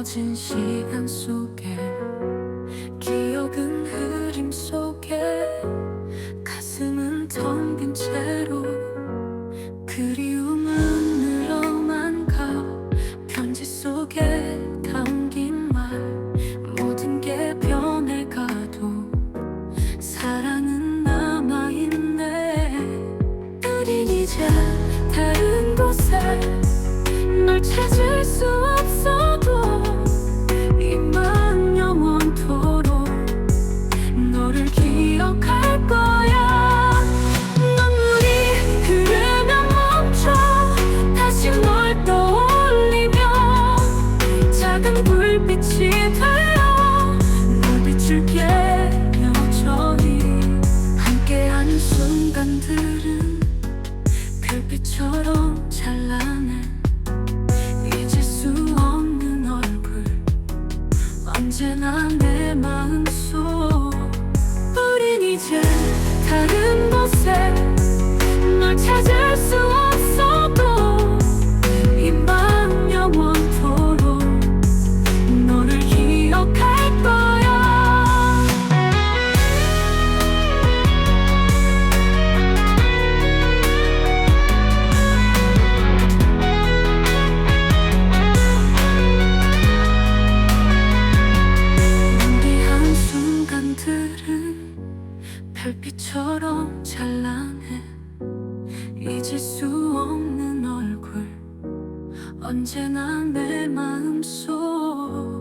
멈춰진 시간 속에 기억은 흐림 속에 가슴은 텅 빈 채로 그리움은 늘어만 가 편지 속에 담긴 말 모든 게 변해가도 사랑은 남아있네. 우린 이제 다른 곳에 널 찾을 수 없어도 이 맘 영원토록 너를 기억할 거야. 눈물이 흐르면 멈춰 다시 널 떠올리며 작은 불빛이 되어 널 비출게 여전히 함께한 순간들은 별빛처럼 찬란해. 잊을 수 없는 얼굴 언제나 내 마음속. 우린 이제 다른 곳에 널 찾을 수 없어도 이 맘 영원토록 너를 기억할 거야. 우리 순간들은 별빛처럼 찬란해. 잊을 수 없는 얼굴 언제나 내 마음속.